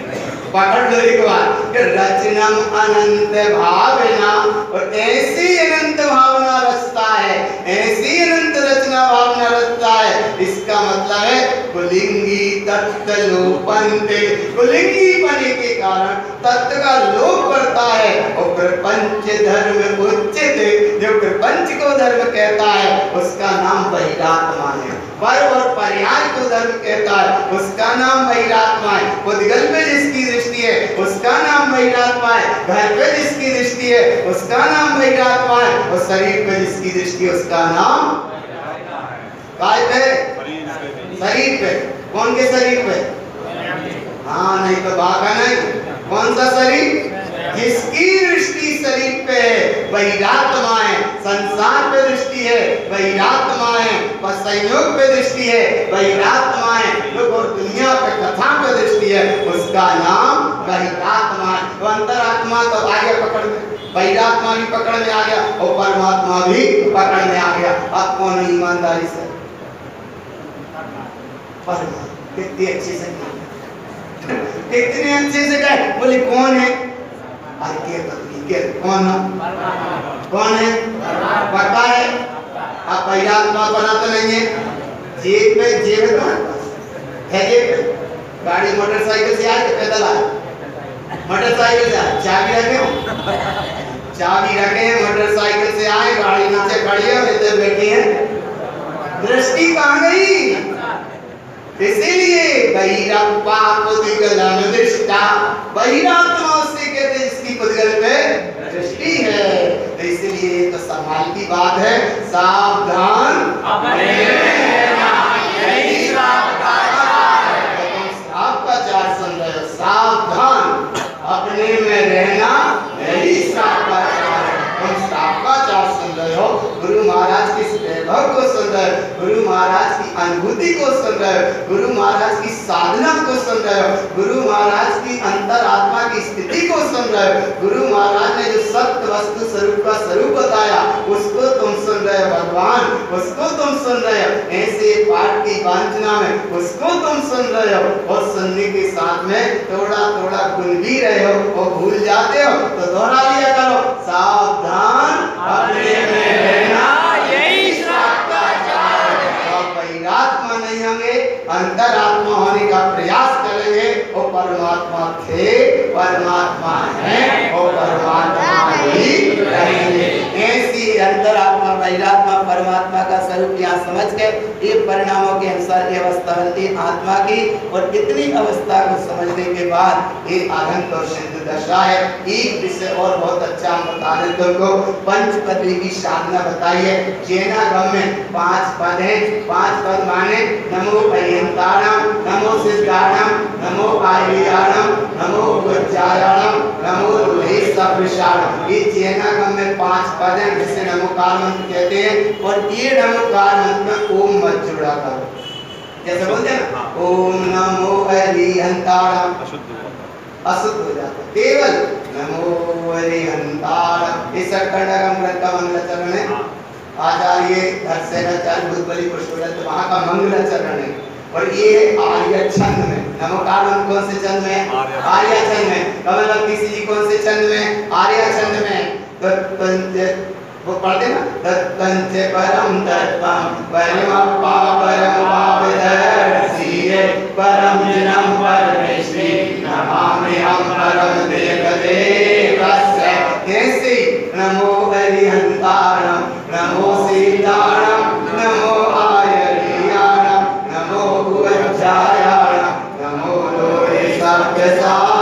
पकड़ लो एक बार। रचनम अनंत भावना, और ऐसी अनंत भावना रचता है, ऐसी अनंत रचना भावना रचता है। इसका मतलब है कुलिंगी तत्व लोपन्ते। कुलिंगी बने के कारण तत्व का लोप करता है, और प्रपंच धर्म उच्चते। जो प्रपंच को धर्म कहता है उसका नाम बहिरात्मा है। पर और पर्याय को धर्म कहता है उसका नाम बहिरात्मा है। पुद्गल पे जिसकी दृष्टि है उसका नाम बहिरात्मा है। घर पे जिसकी दृष्टि है उसका नाम बहिरात्मा है। और शरीर पे जिसकी दृष्टि है उसका नाम काय पे? शरीर पे। कौन के शरीर पे? हाँ नहीं तो बाका नहीं। कौन सा शरीर? जिसकी दृष्टि शरीर पे है बहिरात्मा है। संसार पे दृष्टि है बहिरात्मा है। पर संयोग पे दृष्टि है बहिरात्मा है। और दुनिया पे कथा पे दृष्टि है उसका नाम बहिरात्मा है। तो अंतरात्मा तो आगे पकड़ में, बहिरात्मा भी पकड़ में आ गया और परमात्मा भी पकड़ में आ गया। अब कौन ईमानदारी से परमात्मा। कितने अच्छे से कितने अच्छे से कहे। बोले कौन है? अरे के पत्नी के कौन है? कौन है? पता है? आप आत्मा बना तो नहीं है। जेब में जेब है तुम्हारे पास है? जेब में गाड़ी मोटरसाइकिल से आए, पैदल आए? मोटरसाइकिल से आए। चाबी रखे हो? चाबी रखे हैं, मोटरसाइकिल से आए, गाड़ी नीचे खड़ी है और इधर बैठी है। दृष्टि कहाँ गई? इसीलिए बहिरात्मा पुद्गलन दृष्टा, बहिरात्मा उससे कहते हैं जिसकी पुद्गल पे दृष्टि है। तो इसलिए तो संभाल की बात है, सावधान अपने में रहना, यही श्राप का चार है। तुम श्राप का चार सुन रहे हो, सावधान अपने में रहना, यही श्राप का चार है। तुम श्राप का चार सुन रहे हो, गुरु महाराज की वैभव को सुन रहे हो, गुरु महाराज की अनुभूति को सुन रहे हो, गुरु महाराज की साधना को सुन रहे हो, गुरु महाराज की अंतरात्मा की स्थिति को सुन रहे हो, गुरु महाराज ने जो सत्य वस्तु स्वरूप का स्वरूप बताया उसको तुम सुन रहे हो, भगवान उसको तुम सुन रहे हो, ऐसे पाठ की वांछना में उसको तुम सुन रहे हो। और सुनने के साथ में थोड़ा थोड़ा भूल भी रहे हो, और भूल जाते हो तो दोहरा लिया करो, सावधान अपने में रहना, यही श्राप का चार है। और बहिरात्मा नहीं होंगे, अंतरात्मा होने का प्रयास करेंगे, और परमात्मा थे, परमात्मा है और परमात्मा ही रहेंगे। ऐसी अंतरात्मा बहिरात्मा परमात्मा का स्वरूप यहाँ समझ के ये परिणामों के अनुसार ये अवस्था बनती आत्मा की। और इतनी अवस्था को समझने के बाद ये आनंद और सिद्ध दशा है। एक विषय और बहुत अच्छा हम बता दें तुमको, पंचपदी की साधना बताइए। जैनागम में 5 पद हैं। 5 पद माने नमो पर्यंताणम, नमो सिद्धाणम, नमो आर्याणम, नमो उच्चारणम, नमो लोहेशविषाणम। ये जैनागम में 5 पद हैं जिसे नमोकार मंत्र कहते हैं। और ये नमोकार मंत्र में ओम मत जुड़ा करो, जैसे बोलते हैं ना ओम नमो हरिहंताणम, अशुद्ध हो जाता है। केवल नमो हरिहंताणम। इस खंडगम ग्रंथ का मंगलाचरण है आचार्य धर्सेनाचार्य भूतबली पुष्पदत्त वहाँ का मंगलाचरण है। और ये आर्य छंद में नमोकार मंत्र कौन से छंद में? आर्य छंद में। कमल किसी जी कौन से छंद में? आर्य छंद में। वो पढ़ते ना, तत्पंच परम तत्वम परमप्पा परमपावदर्शिये परम जनम परमेश्वरी नमाम्यहं परम देवदेवस्य। ऐसे नमो हरिहंताणम, नमो सीताणम, नमो आयर्याणम, नमो उच्चारणम, नमो लोहेशविषाणम।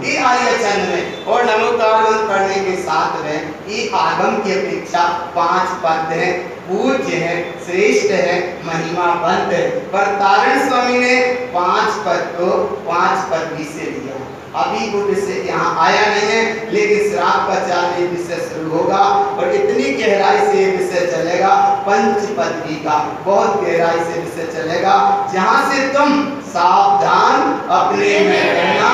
ये आर्य छंद में। और नमोकार मंत्र पढ़ने के साथ में ये आगम की अपेक्षा 5 पद हैं, पूज्य है, श्रेष्ठ है, महिमावंत है। पर तारण स्वामी ने 5 पद को 5 पद भी से लिया। अभी वो विषय यहाँ आया नहीं है, लेकिन श्राप का चार विषय शुरू होगा और इतनी गहराई से विषय चलेगा पंचपदी का, बहुत गहराई से विषय चलेगा, जहाँ से तुम सावधान अपने में रहना,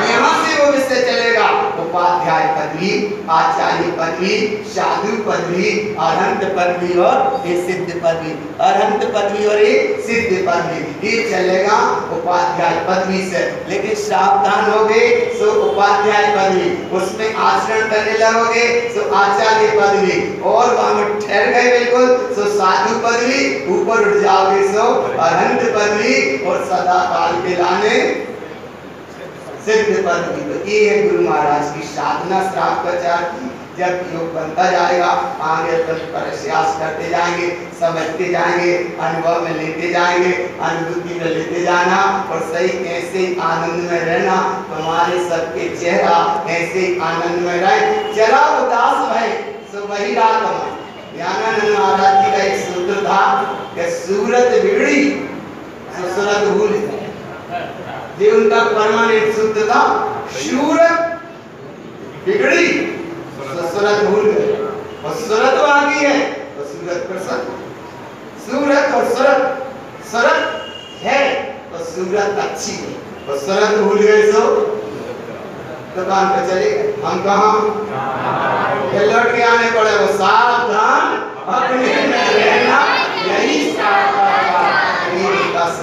यहाँ से वो विषय चलेगा। उपाध्याय पदवी, आचार्य पदवी, साधु पदवी, अरहंत पदवी और ये सिद्ध पदवी, अरहंत पदवी और ये सिद्ध पदवी, ये चलेगा उपाध्याय पदवी से। लेकिन सावधान हो गए तो उपाध्याय पदवी, उसमें आचरण करने लगोगे तो आचार्य पदवी, और वहां में ठहर गए बिल्कुल तो साधु पदवी, ऊपर उठ जाओगे तो अरहंत पदवी, और सदा काल के लाने सिद्ध पदवी। तो ये है गुरु महाराज की साधना श्राप का चार की। जब योग बनता जाएगा आगे प्रयास करते जाएंगे, समझते जाएंगे, अनुभव में लेते जाएंगे, अनुभूति में लेते जाना, और सही ऐसे आनंद में रहना। तुम्हारे सबके चेहरा ऐसे आनंद में रहे। जरा उदास भय सो वही रात में। ज्ञानानंद महाराज जी का एक सूत्र था कि सूरत बिगड़ी तो सूरत भूल। ये उनका परमानेंट सूत्र था, सूरत बिगड़ी तो सूरत भूल गए, और सूरत बाकी है तो सूरत प्रसन्न। सूरत और सूरत, सूरत है तो सूरत अच्छी है, और सूरत भूल गए तो दुकान पे चले गए। हम कहाँ लौट के आने पड़े। वो सावधान अपने में रहना, यही सावधान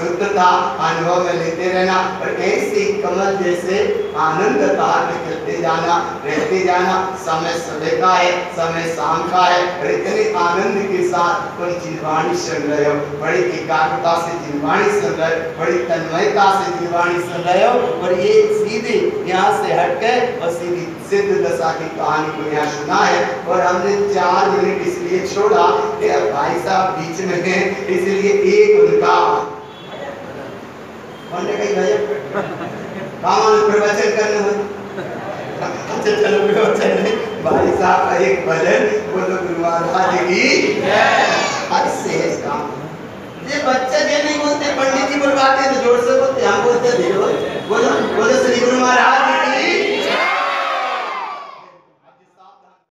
पवित्रता अनुभव में लेते रहना और ऐसे कमल जैसे आनंद धार में करते जाना, रहते जाना। समय सुबह का है, समय शाम का है और इतने आनंद के साथ कोई जिनवाणी सुन रहे हो, बड़ी एकाग्रता से जिनवाणी सुन रहे हो, बड़ी तन्मयता से जिनवाणी सुन रहे हो। और ये सीधे यहाँ से हट गए और सीधी सिद्ध दशा की कहानी को यहाँ सुना है। और हमने 4 मिनट इसलिए छोड़ा कि भाई साहब बीच में हैं, इसलिए एक उनका प्रवचन करना हो। अच्छा चलो प्रवचन नहीं, भाई साहब का एक भजन बोलो गुरु महाराज की। अरे सहज काम, ये बच्चे ये नहीं बोलते पंडित जी बुलवाते